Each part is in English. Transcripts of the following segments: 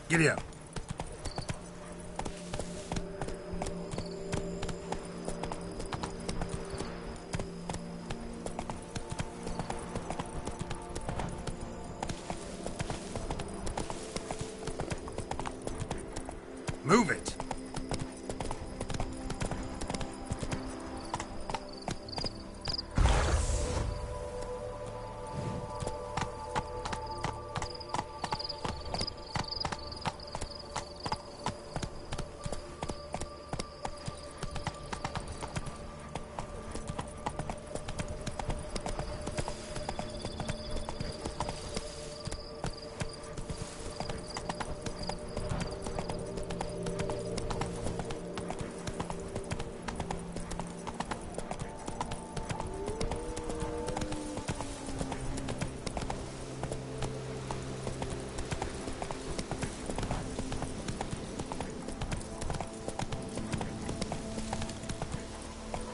Giddy up. Move it.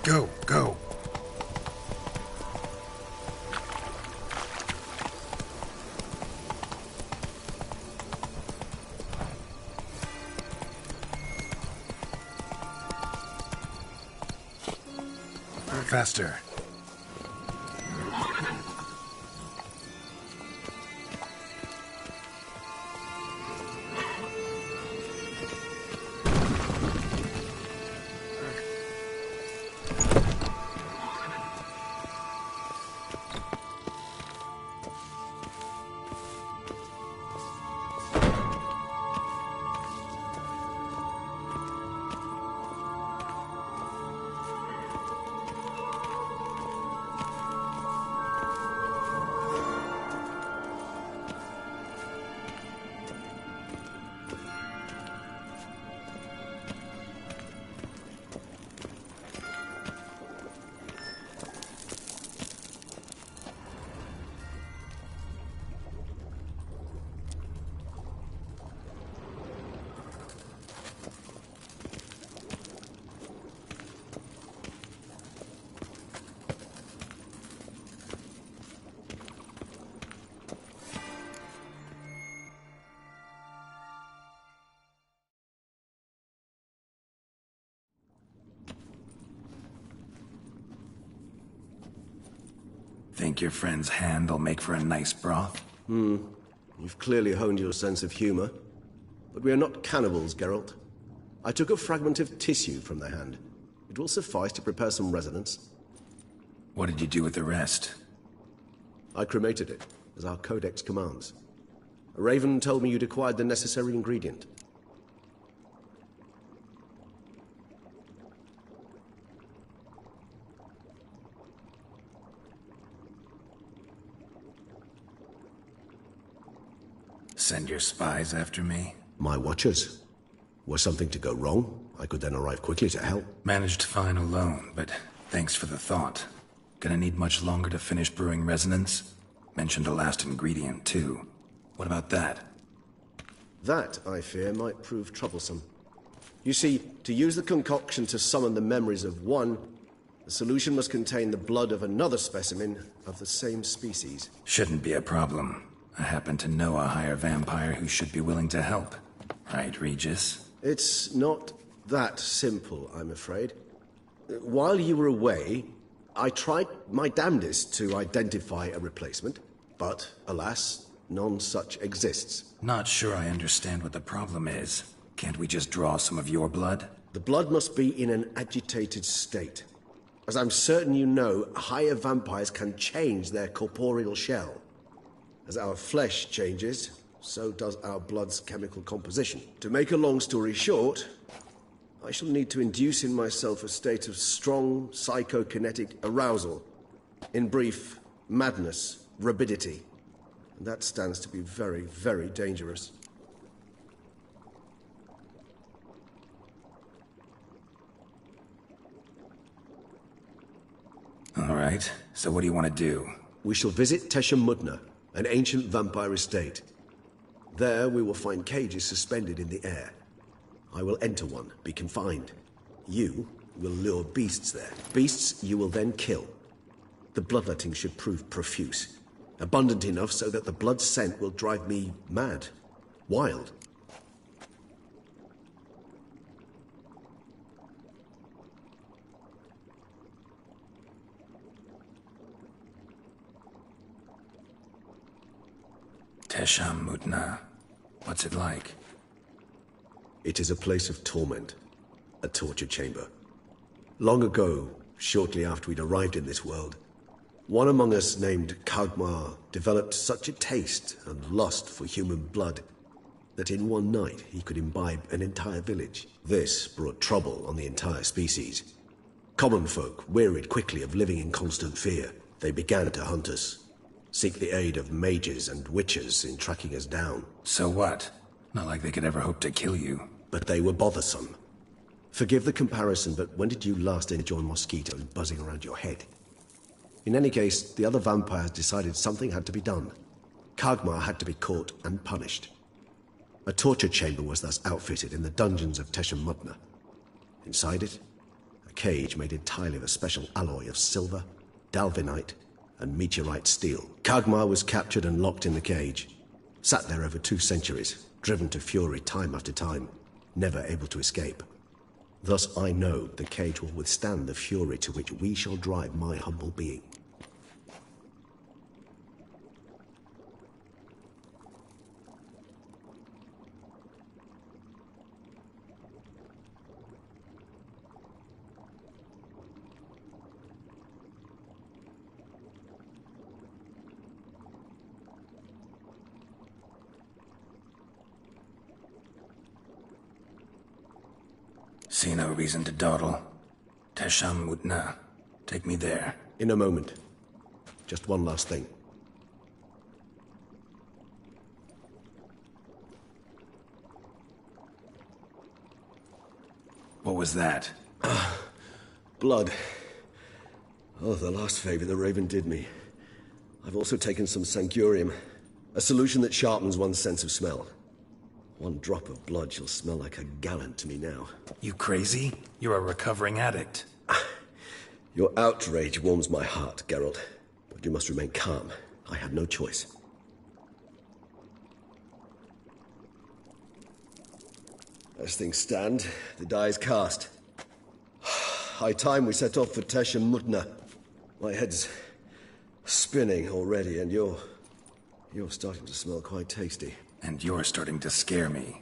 Go, go. Faster. Think your friend's hand will make for a nice broth? You've clearly honed your sense of humor. But we are not cannibals, Geralt. I took a fragment of tissue from their hand. It will suffice to prepare some resonance. What did you do with the rest? I cremated it, as our codex commands. A raven told me you'd acquired the necessary ingredient. Send your spies after me? My watchers. Were something to go wrong, I could then arrive quickly to help. Managed fine alone, but thanks for the thought. Gonna need much longer to finish brewing resonance? Mentioned the last ingredient, too. What about that? That, I fear, might prove troublesome. You see, to use the concoction to summon the memories of one, the solution must contain the blood of another specimen of the same species. Shouldn't be a problem. I happen to know a higher vampire who should be willing to help. Right, Regis? It's not that simple, I'm afraid. While you were away, I tried my damnedest to identify a replacement, but alas, none such exists. Not sure I understand what the problem is. Can't we just draw some of your blood? The blood must be in an agitated state. As I'm certain you know, higher vampires can change their corporeal shell. As our flesh changes, so does our blood's chemical composition. To make a long story short, I shall need to induce in myself a state of strong psychokinetic arousal. In brief, madness, rabidity. And that stands to be very, very dangerous. All right, so what do you want to do? We shall visit Tesha Mudna, an ancient vampire estate. There we will find cages suspended in the air. I will enter one, be confined. You will lure beasts there. Beasts you will then kill. The bloodletting should prove profuse. Abundant enough so that the blood scent will drive me mad. Wild. Tesham Mutna. What's it like? It is a place of torment, a torture chamber. Long ago, shortly after we'd arrived in this world, one among us named Kagmar developed such a taste and lust for human blood that in one night he could imbibe an entire village. This brought trouble on the entire species. Common folk wearied quickly of living in constant fear. They began to hunt us, seek the aid of mages and witches in tracking us down. So what? Not like they could ever hope to kill you. But they were bothersome. Forgive the comparison, but when did you last enjoy mosquitoes buzzing around your head? In any case, the other vampires decided something had to be done. Kagmar had to be caught and punished. A torture chamber was thus outfitted in the dungeons of Tesham-Mutna. Inside it, a cage made entirely of a special alloy of silver, dalvinite, and meteorite steel. Kagmar was captured and locked in the cage. Sat there over 2 centuries, driven to fury time after time, never able to escape. Thus I know the cage will withstand the fury to which we shall drive my humble being. See no reason to dawdle. Tesham Mutna. Take me there. In a moment. Just one last thing. What was that? Blood. Oh, the last favor the Raven did me. I've also taken some Sancurium, a solution that sharpens one's sense of smell. 1 drop of blood shall smell like a gallon to me now. You crazy? You're a recovering addict. Your outrage warms my heart, Geralt. But you must remain calm. I had no choice. As things stand, the die is cast. High time we set off for Tesham-Mutna. My head's spinning already, and you're starting to smell quite tasty. And you're starting to scare me.